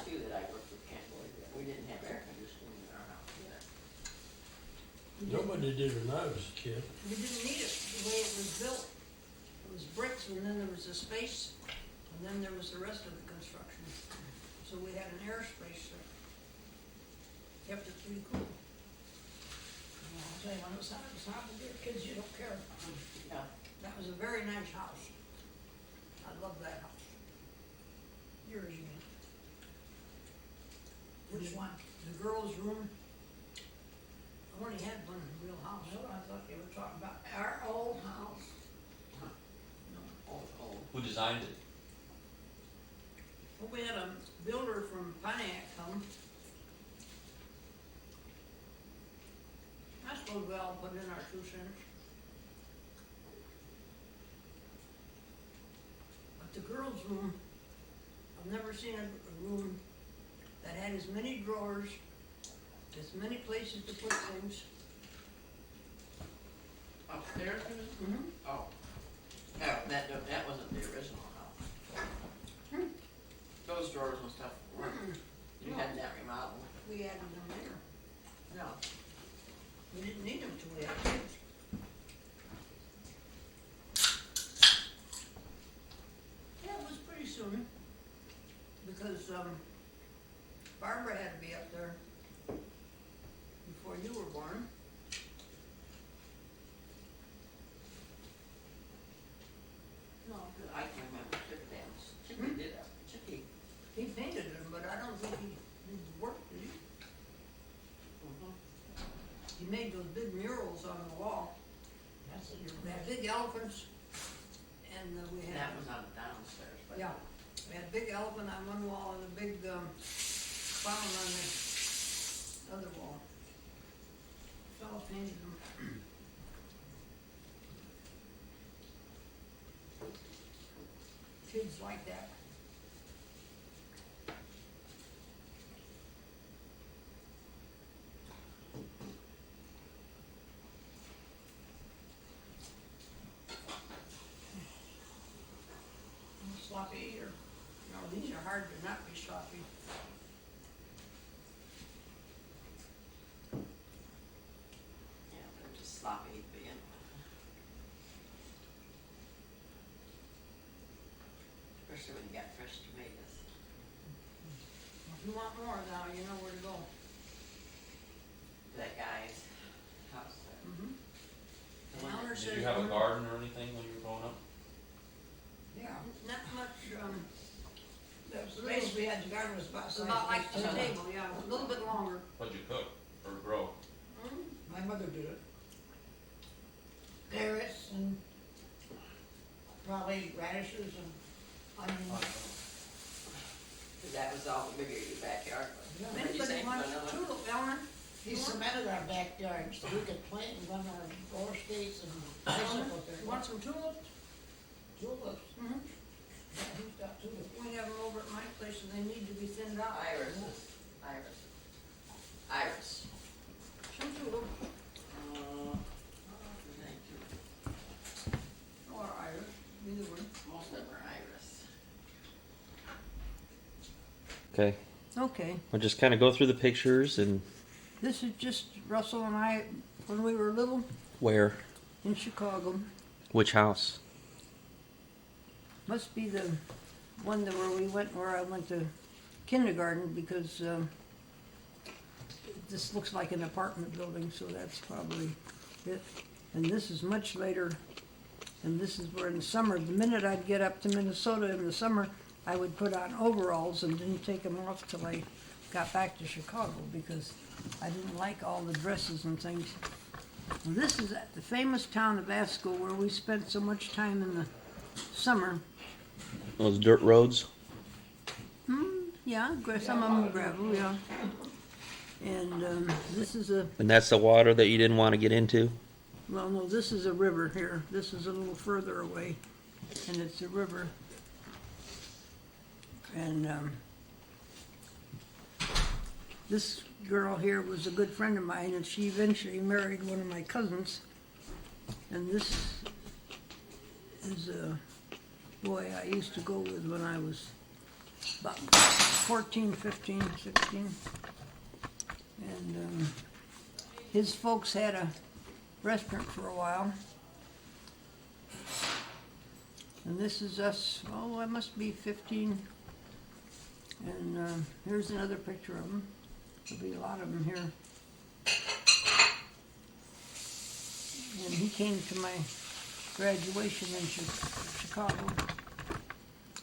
too that I worked with can't believe that. We didn't have air conditioning in our house yet. Nobody did when I was a kid. We didn't need it the way it was built. It was bricks and then there was a space and then there was the rest of the construction. So we had an air space that kept it pretty cool. Well, I'll tell you, when it's hot with your kids, you don't care. Yeah. That was a very nice house. I love that house. Yours, you mean? Which one? The girls' room. I only had one real house. No, I thought you were talking about our old house. No. Old. Who designed it? Well, we had a builder from Pontiac come. I suppose we all put in our 2 cents. But the girls' room, I've never seen a room that had as many drawers, as many places to put things. Upstairs, it was? Mm-hmm. Oh. Yeah, that wasn't the original house. Those drawers and stuff weren't, you had that remodeled. We added them later. No. We didn't need them till we had kids. Yeah, it was pretty soon, because, Barbara had to be up there before you were born. No, 'cause I can remember Chick Dance. Chicky did it. Chicky. He painted them, but I don't think he did the work, did he? He made those big murals on the wall. That's what you're. We had big elephants, and we had. That was on the downstairs, but. Yeah, we had a big elephant on one wall and a big, clown on the other wall. Fellow painted them. Kids like that. Sloppy or, no, these are hard to not be sloppy. Yeah, they're just sloppy at the end. Especially when you got fresh tomatoes. If you want more now, you know where to go. That guy's house there. Mm-hmm. The one that- Did you have a garden or anything when you were growing up? Yeah, not much, The space we had to garden was about it's size. about like of the this table, yeah, a little bit longer. What'd you cook or grow? My mother did it. Carrots and probably radishes and onions. 'Cause that was all the bigger your backyard was. Yeah. What'd you say, Anybody wants vanilla? tulip, Eleanor? He cemented our backyard so we could plant and run our roller skates and bicycle up there. You want some tulips? Tulips? Mm-hmm. Yeah, who's got tulips? We have them over at my place and they need to be thinned out. Irises. Iris. Some tulips, Thank you. or iris, either one. Most of them are iris. Okay, Okay, we'll just kind of go through the pictures and this is just Russell and I, when we were little, where, in Chicago. which house. Must be the one that where I went to kindergarten, because, this looks like an apartment building, so that's probably it. And this is much later, and this is where in the summer, the minute I'd get up to Minnesota in the summer, I would put on overalls and didn't take them off till I got back to Chicago, because I didn't like all the dresses and things. Well, this is at the famous town of Asco, where we spent so much time in the summer. Those dirt roads. Yeah, some of them gravel, yeah. And this is a, And that's the water that you didn't want to get into. well, no, this is a river here. This is a little further away, and it's a river. And this girl here was a good friend of mine, and she eventually married one of my cousins. And this is a boy I used to go with when I was about 14, 15, 16. And his folks had a restaurant for a while. And this is us, oh, I must be 15. And here's another picture of them. There'll be a lot of them here. And he came to my graduation in Chicago.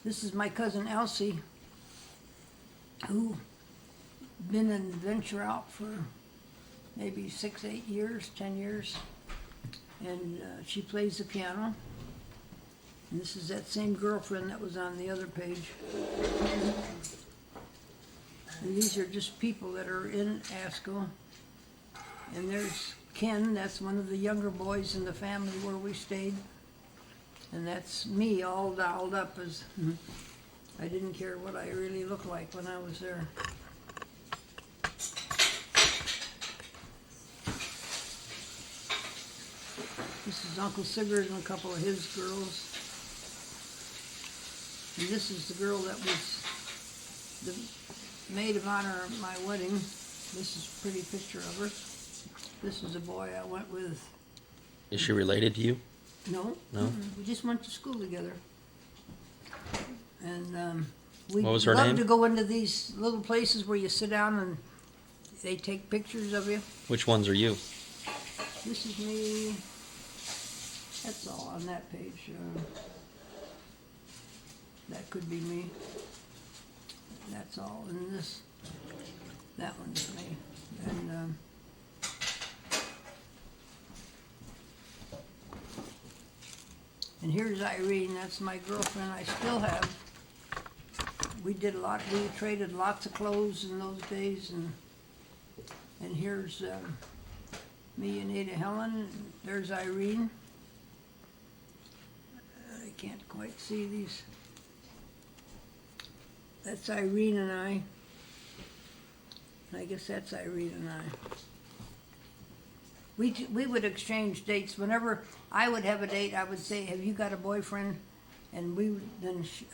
This is my cousin Elsie, who been in Venture Out for maybe 6, 8 years, 10 years. And she plays the piano. And this is that same girlfriend that was on the other page. And these are just people that are in ASCO. And there's Ken, that's one of the younger boys in the family where we stayed. And that's me all dolled up as, I didn't care what I really looked like when I was there. This is Uncle Sigurd and a couple of his girls. And this is the girl that was the maid of honor at my wedding. This is a pretty picture of her. This is a boy I went with. Is she related to you? No. No? We just went to school together. And we What was her love name? to go into these little places where you sit down and they take pictures of you. Which ones are you? This is me. That's all on that page. That could be me. That's all. And this, that one's me. And here's Irene. That's my girlfriend. I still have. We did a lot. We traded lots of clothes in those days. And here's me and Ada Helen. And there's Irene. I can't quite see these. That's Irene and I. I guess that's Irene and I. We would exchange dates. Whenever I would have a date, I would say, "Have you got a boyfriend?" And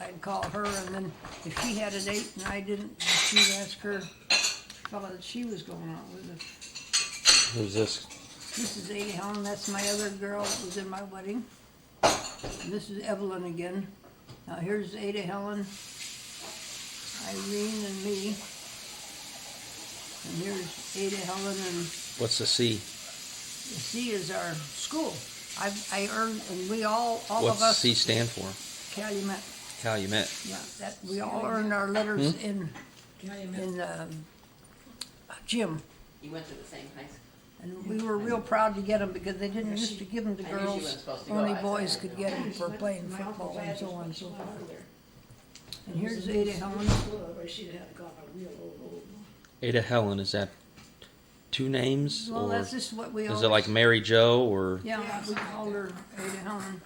I'd call her, and then if she had a date and I didn't, she'd ask her fellow that she was going out with. Who's this? This is Ada Helen. That's my other girl that was in my wedding. And this is Evelyn again. Now here's Ada Helen, Irene, and me. And here's Ada Helen, and What's the C? the C is our school. I earned, and we all What's of us. C stand for? Calumet. Calumet. Yeah, that we all earned our letters in gym, You went to the same high school. and we were real proud to get them because they didn't used to give them to I knew she wasn't girls. supposed to go. Only I said, boys I could know. get them for playing My Uncle football and Thad so just on and went so to forth. school there. And here's Ada Helen. But she'd have gone a real old. Ada Helen, is that two names? Well, or that's just what we is always. it like Mary Jo or? Yeah, we called her Ada Helen.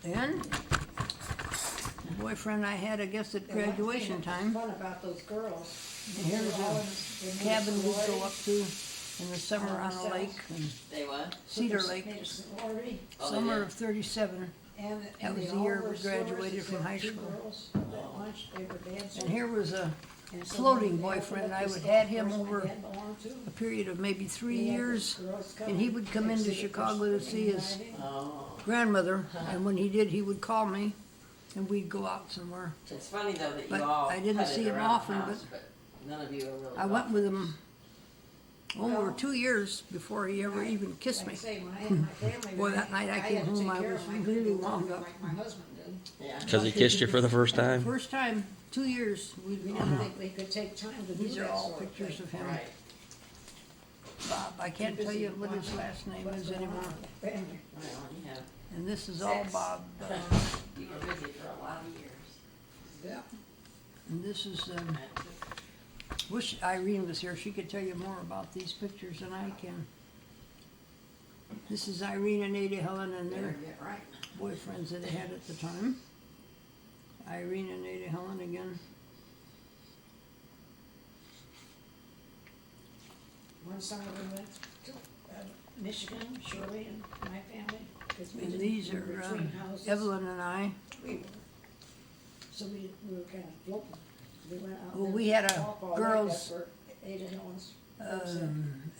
And the boyfriend I had, I guess, at graduation time. Fun about those girls. And here's a cabin we'd go up to in the summer on a lake, and They what? Cedar Lake, Sorority. Oh, they summer did. of '37. And That was they the all year were we graduated sorors, from high except two school. girls at lunch, they were dancers. And here was a And so floating when they boyfriend. opened up I this would golf had him course, my over dad belonged to. a period of maybe 3 He had years, those girls and he come would come into exhibit Chicago their to see his riding. Oh, grandmother, and when he did, he would call me, and we'd go out somewhere. it's funny though that But you all I didn't putted see him around the often, house, but none of you are really. I went going. with him over 2 years before he ever even kissed Like I me. say, when I had my family. Boy, that night I had came to home, take I care was of my really people wound up. Like my husband did. Yeah. Because he kissed you for the first time? First time, 2 years, we We didn't think we could take time to do These are that all sort of pictures thing. of him. Right. Bob, I can't Too tell busy you what his watching last name what's is going on anymore. with the family. Well, you have, And this is all Six. Bob. you were busy for a lot of years. Yeah. And this is, That took- wish Irene was here, she could tell you more about these pictures than I can. This is Irene and Ada Helen and Better their get right. boyfriends that they had at the time. Irene and Ada Helen again. One summer we went to Michigan, Shirley and my family. 'cause we And didn't- these we are were between houses. Evelyn and I. We were So we were kind of floating. We went out. Well, there we had a to Paw Paw Lake, girls', that's where Ada Helen's folks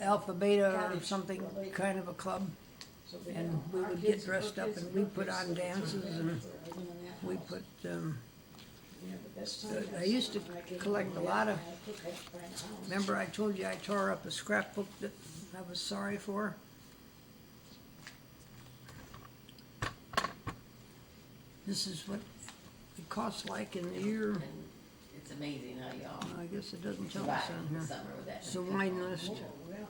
Alpha Beta or Cottage, something, well, they- kind of a club. so and had we our would kids get dressed and her up kids and we her put kids, on so it's dances been and for living in that We house. put, We had the best time I that used to summer. I came collect home a late lot of- and I took that to find a house. remember I told you I tore up a scrapbook that I was sorry for? This is what it costs like in the year, And it's amazing how y'all I guess it doesn't tell us survive on the here. summer with that. It's a many wine people. list. Oh, really?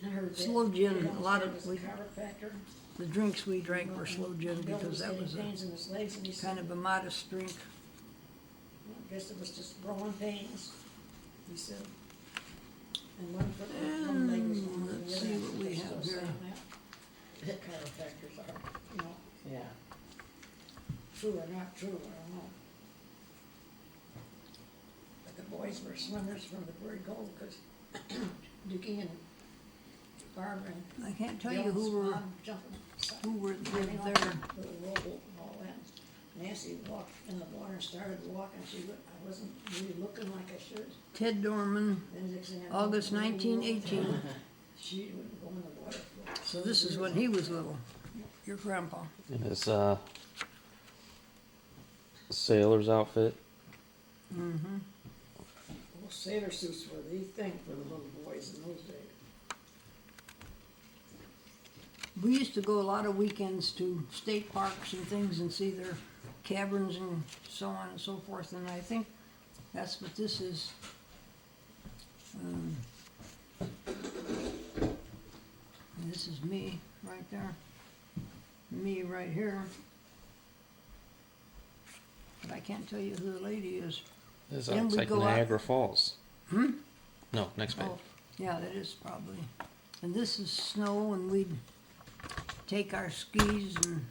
And I heard that Slow gin, Ada a lot Helen's of- was a we- chiropractor. The drinks we drank were slow gin Bill because that getting was a pains in his legs and he said, kind of a modest drink. I guess it was just growing pains, he said. And one foot, one leg was longer than the Let's other. see what we They're have still here. saying that. Chiropractors are, you know, Yeah. true or not true, I don't know. But the boys were swimmers from the Prairie Gold, cause Dookie and Barbara and I can't tell you Bill's who were, mom jumping, lived getting off there. the rowboat and all that. Nancy walked in the water and started walking, I wasn't really looking like I should. Ted Dorman, Then next thing I know, August 1918. she wouldn't go in the water. So this is when he was little, your grandpa. In his sailor's outfit. Mm-hmm. Well, sailor suits were the thing for the little boys in those days. We used to go a lot of weekends to state parks and things and see their caverns and so on and so forth, and I think that's what this is. And this is me right there. Me right here. But I can't tell you who the lady is. It's Then we like go out- Niagara Falls. Hmm? No, next page. Oh, yeah, that is probably. And this is snow, and we'd take our skis and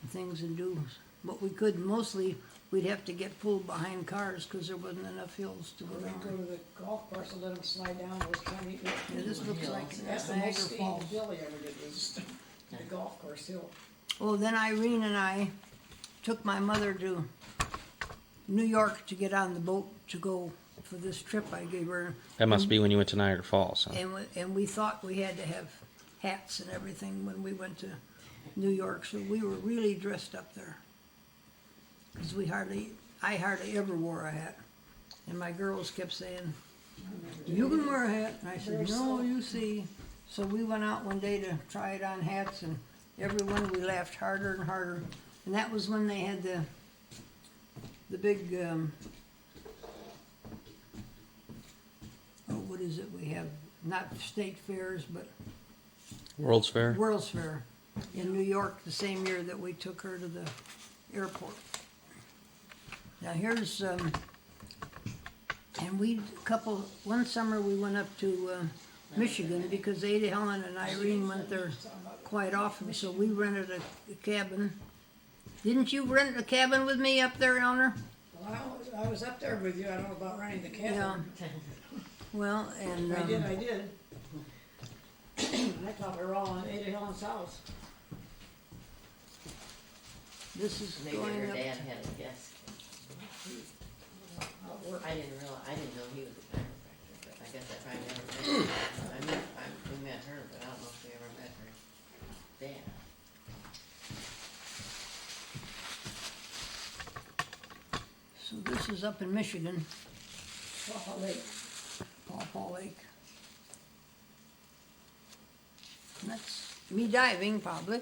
things and do what we could. Mostly, we'd have to get pulled behind cars because there wasn't enough hills to go When we go down. to the golf course and let them slide down those tiny. Yeah, this looks like That's the Niagara most skiing Falls. Billy ever did was the golf course hill. Oh, then Irene and I took my mother to New York to get on the boat to go for this trip I gave her. That must be when you went to Niagara Falls. Huh? And we thought we had to have hats and everything when we went to New York, so we were really dressed up there. Because I hardly ever wore a hat. And my girls kept saying, you can wear a hat. And I said, Very no, soft. you see. So we went out one day to try it on hats, and every one we laughed harder and harder. And that was when they had the big, what is it we have? Not state fairs, but World's Fair. World's Fair in New York the same year that we took her to the airport. Now here's, and one summer we went up to Michigan because Ada, Helen, and Irene went there quite often, so we rented a cabin. Didn't you rent a cabin with me up there, Eleanor? Well, I was up there with you, I don't know about running the cabin. Well, and, I did. I thought we were all in Ada Helen's house. this is Maybe going her up. dad had a desk. I'll work. I didn't know he was a chiropractor, but I guess I probably never met her. We met her, but I don't know if we ever met her dad. So this is up in Michigan, Paw Lake. Paw Paw Lake. And that's me diving, probably.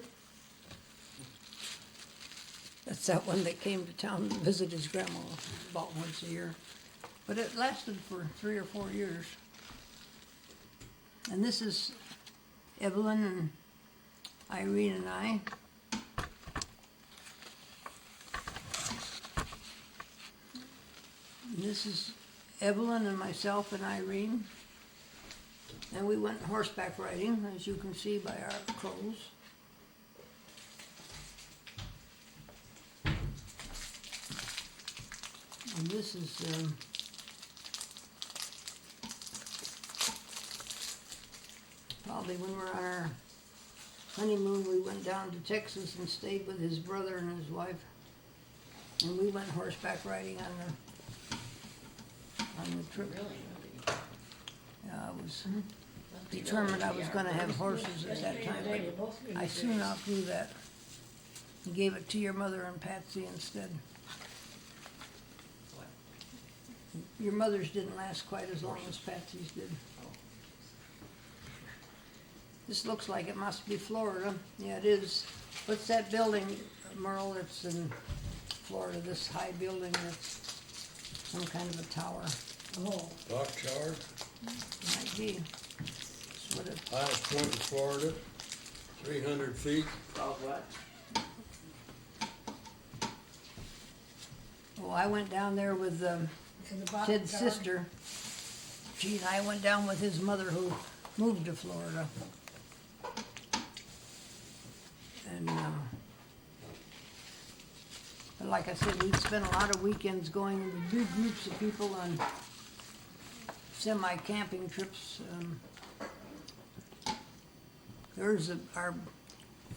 That's that one that came to town to visit his grandma about once a year. But it lasted for 3 or 4 years. And this is Evelyn and Irene and I. And this is Evelyn and myself and Irene. And we went horseback riding, as you can see by our clothes. And this is, probably when we were on our honeymoon, we went down to Texas and stayed with his brother and his wife. And we went horseback riding on the trip. Really? I was determined I was gonna have horses at that time, They were but both really I soon great. outgrew that. You gave it to your mother and Patsy instead. What? Your mother's didn't last quite as long as Patsy's did. This looks like it must be Florida. Yeah, it is. What's that building, Merle, that's in Florida, this high building that's some kind of a tower? Oh, Clock tower, Might be. That's what it, highest point in Florida, 300 feet. Called what? oh, I went down there with, in the bottom Ted's garden. sister. Gene, I went down with his mother who moved to Florida. And, but like I said, we'd spent a lot of weekends going with big groups of people on semi-camping trips. Our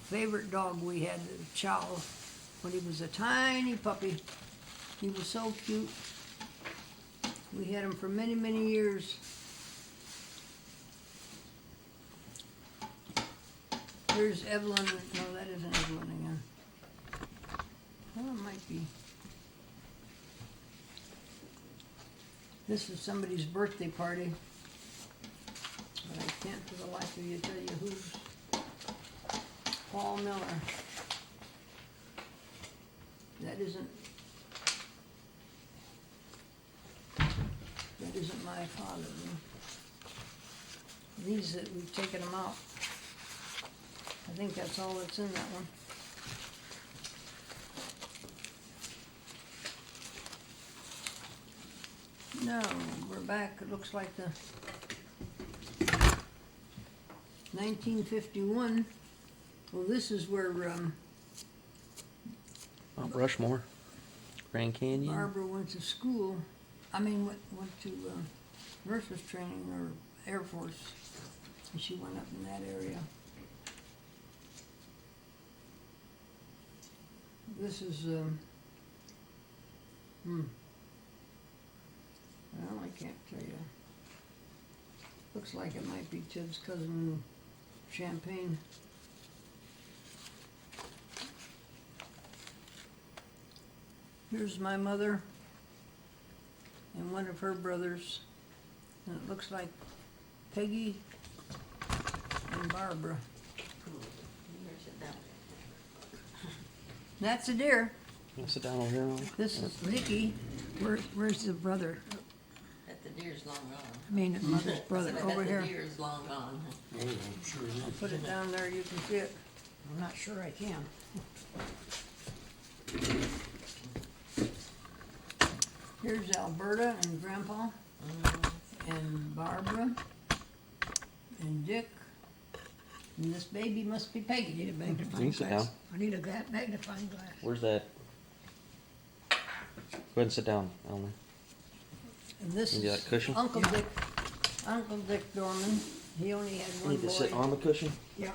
favorite dog we had, Chow, when he was a tiny puppy. He was so cute. We had him for many, many years. Here's Evelyn, no, that isn't Evelyn again. Well, it might be. This is somebody's birthday party. But I can't for the life of you tell you who's. Paul Miller. That isn't my father. These that we've taken them out. I think that's all that's in that one. No, we're back, it looks like the 1951. Well, this is where Mount Rushmore, Grand Canyon. Barbara went to school. Went to nurses training or Air Force. And she went up in that area. This is, well, I can't tell you. Looks like it might be Ted's cousin in Champaign. Here's my mother and one of her brothers. And it looks like Peggy and Barbara. Where's it down? That's a deer. Wanna sit down over here, Ollie? This is Vicky. Where's the brother? That the deer's long gone. I mean, mother's brother, Said over that here. the deer's long gone. Oh, I'm sure it is. Put it down there, you can see it. I'm not sure I can. Here's Alberta and Grandpa and Barbara and Dick. And this baby must be I Peggy. need a magnifying You can sit glass. down. I need a magnifying glass. Where's that? Go ahead and sit down, Elmer. And this Maybe is that cushion? Uncle Dick Dorman. He only had one Need to sit boy. on the cushion? Yeah.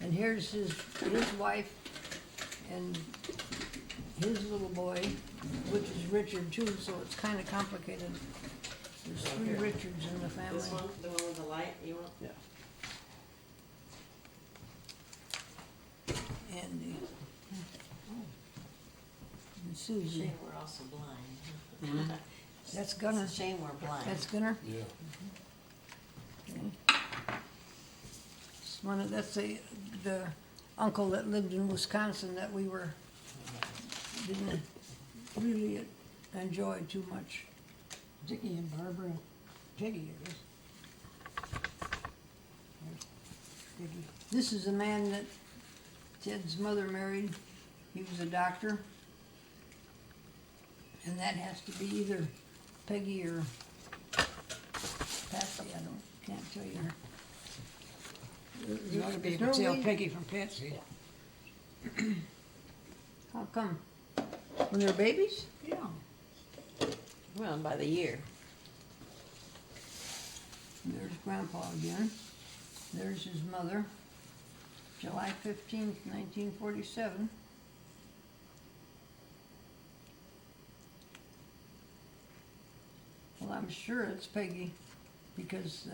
And here's his wife and his little boy, which is Richard too, so it's kinda complicated. There's three Richards in the family. This one, the one with the light, you want? Yeah. Andy. And Susie. Shame we're also blind. That's Gunner. It's a shame we're blind. That's Gunner. Yeah. Okay. That's the uncle that lived in Wisconsin that we didn't really enjoy too much. Dickie and Barbara, Peggy, I guess. There's Peggy. This is a man that Ted's mother married. He was a doctor. And that has to be either Peggy or Patsy, can't tell you. You ought to be There's able to no tell way- Peggy from Patsy. How come? When they're babies? Yeah. Well, by the year. And there's Grandpa again. There's his mother. July 15th, 1947. Well, I'm sure it's Peggy, because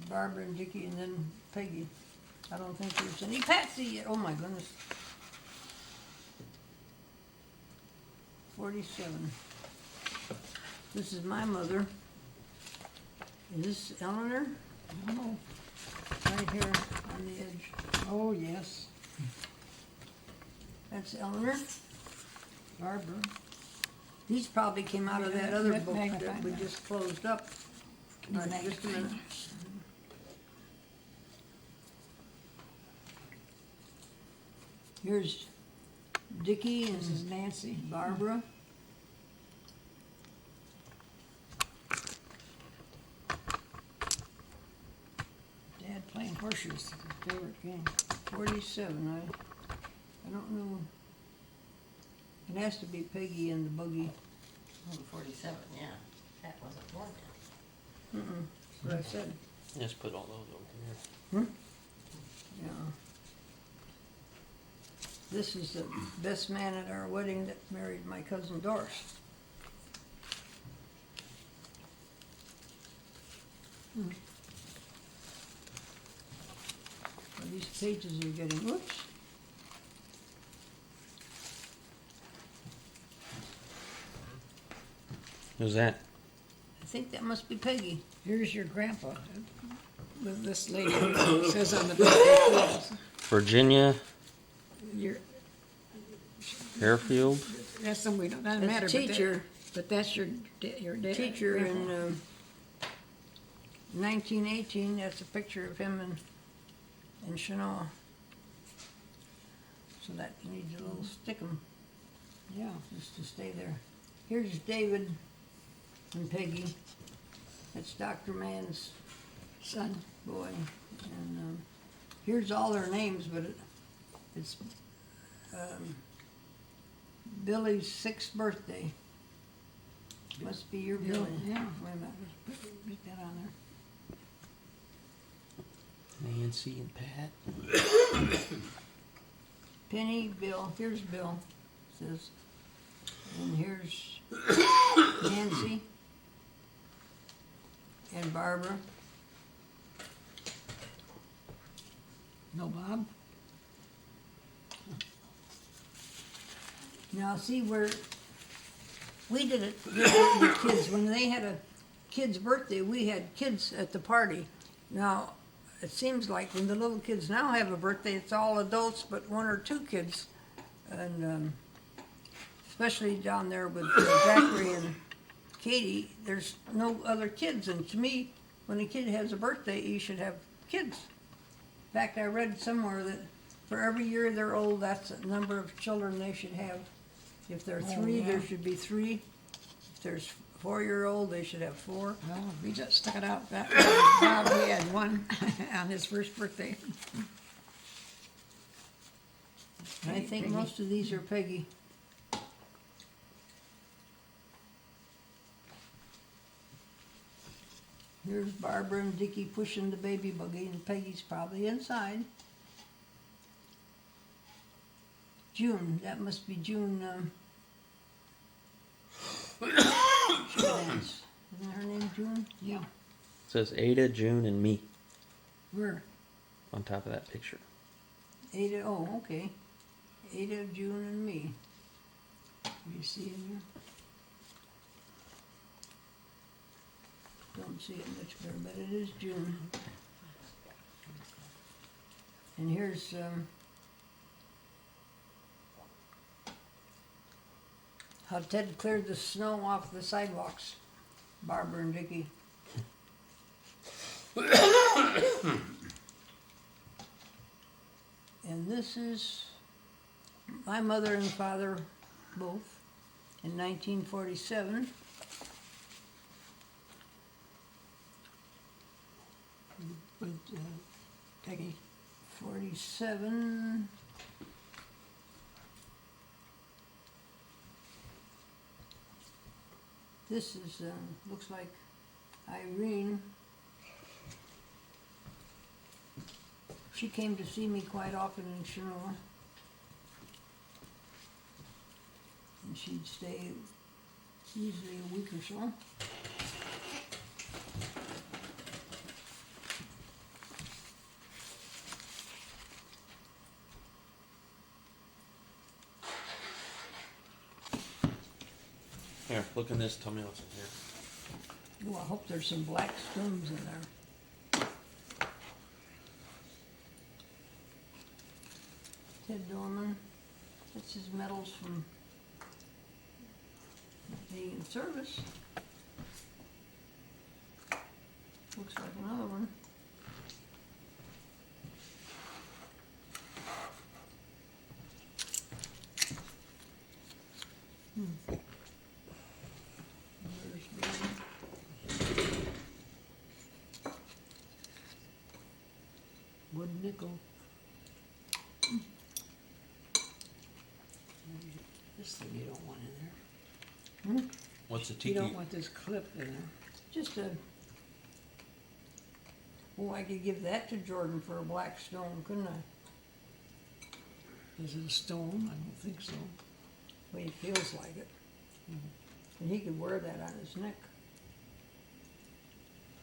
Barbara and Dickie and then Peggy. I don't think there's any Patsy yet. Oh my goodness. 47. This is my mother. Is this Eleanor? Oh, Right here on the edge. oh, yes. That's Eleanor. Barbara. These probably came out of that other book that we Magnified. just closed up. All right, just a minute. Here's Dickie This is and Nancy. Barbara. Dad playing horseshoes, his favorite game. 47. I don't know. It has to be Peggy and the buggy. Oh, 47, yeah. Pat wasn't born yet. That's what I said. Just put all those over here. Yeah. This is the best man at our wedding that married my cousin Doris. Well, these pages are getting, whoops. Who's that? I think that must be Peggy. Here's your grandpa. This lady says on the birthday Virginia your Harefield. that's somebody, doesn't That's matter. a teacher. But that's your dad. Teacher grandpa. in 1918. That's a picture of him in Chenoa. So that needs a little stickum Yeah. just to stay there. Here's David and Peggy. That's Dr. Mann's Son. boy. And here's all their names, but it's Billy's 6th birthday. Must be your Billy. Yeah. Wait a minute. Put that on there. Nancy and Pat. Penny, Bill. Here's Bill. Says, and here's Nancy and Barbara. No Bob? Now, see where we did it with kids. When they had a kid's birthday, we had kids at the party. Now, it seems like when the little kids now have a birthday, it's all adults but 1 or 2 kids. And especially down there with Zachary and Katie, there's no other kids. And to me, when a kid has a birthday, you should have kids. In fact, I read somewhere that for every year they're old, that's the number of children they should have. If they're Oh, 3, yeah. there should be 3. If there's 4-year-old, they should have 4. Well, we just stuck it out. That Bob, he had one on his first birthday. And I think Peggy. most of these are Peggy. Here's Barbara and Dickie pushing the baby buggy, and Peggy's probably inside. June, that must be June, Shivans. Isn't her name June? Yeah. It says Ada, June, and me Where? on top of that picture. Ada, oh, okay. Ada, June, and me. You see in here? Don't see it much better, but it is June. And here's, how Ted cleared the snow off the sidewalks, Barbara and Dickie. And this is my mother and father both in 1947. With Peggy. 47. This is, looks like Irene. She came to see me quite often in Chinook. And she'd stay usually a week or so. Here, look in this. Tell me what's in here. Oh, I hope there's some black stones in there. Ted Dorman, that's his medals from being in service. Looks like another one. There's Dorman. Wood nickel. This thing you don't want in there. What's a You tiki? don't want this clip in there. Just a, oh, I could give that to Jordan for a black stone, couldn't I? Is it a stone? I don't think so. Well, he feels like it. And he could wear that on his neck.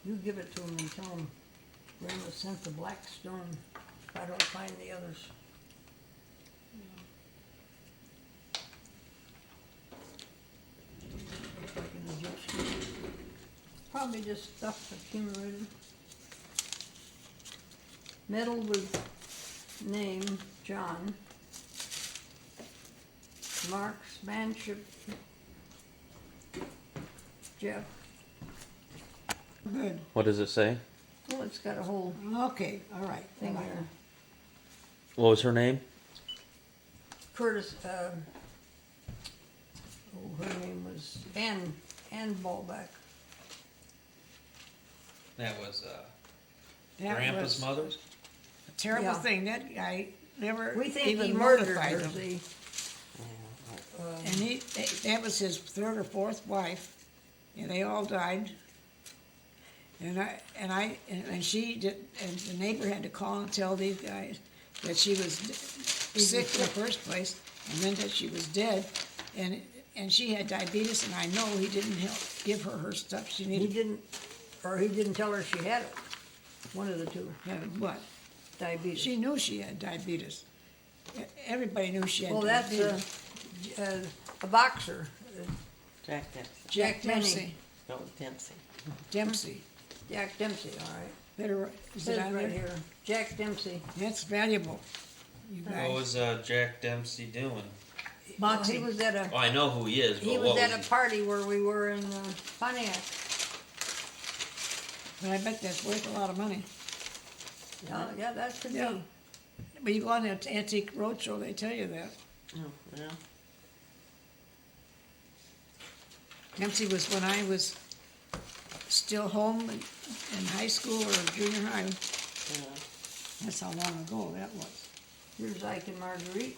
You give it to him and tell him Brenda sent the black stone if I don't find the others. Looks like an Egyptian. Probably just stuff accumulated. Medal with name John. Marksmanship Jeff. Good. What does it say? Well, it's got a whole Okay, all right. thing Bye-bye. here. What was her name? Curtis, her name was Ann Ballback. That was That Grandpa's was mother. a terrible Yeah. thing. That guy never We think he even murdered notified her, them. see? And that was his third or fourth wife, and they all died. And she did, and the neighbor had to call and tell these guys that she was sick in the first place, and then that she was dead, and she had diabetes, and I know he didn't give her stuff she He needed. didn't tell her she had it. One of the two, What? diabetes. She knew she had diabetes. Everybody knew she had Well, that's diabetes. a boxer, Jack Dempsey. Jack Dempsey. No, Dempsey. Dempsey. Jack Dempsey, all right. Better, is Says it on right there? here, Jack Dempsey. That's valuable. You What guys. was Jack Dempsey doing? Well, he Boxing. was at a, Oh, I know who he is, but he what was was at a party where we were in Pontiac. But I bet that's worth a lot of money. Yeah, that could Yeah. be. But you go on the Antique Roadshow, they tell you that. Oh, yeah. Dempsey was when I was still home in high school or junior high. Yeah. That's how long ago that was. Here's Ike and Marguerite.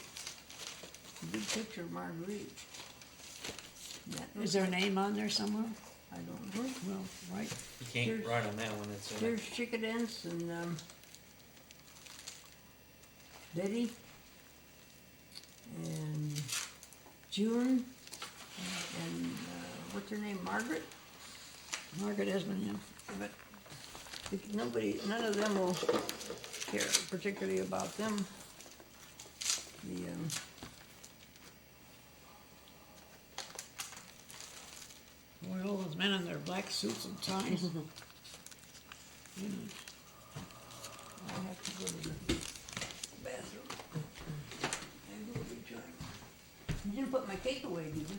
A big picture of Marguerite. That Is there a name on there somewhere? I don't know. Well, right. You can't Here's- write on that one. It's Here's Chickadence and Betty and June and what's her name, Margaret? Margaret Esmond, yeah. But none of them will care particularly about them. The Boy, all those men in their black suits and ties. You know, I have to go to the bathroom. I will be trying. You didn't put my cake away, did you?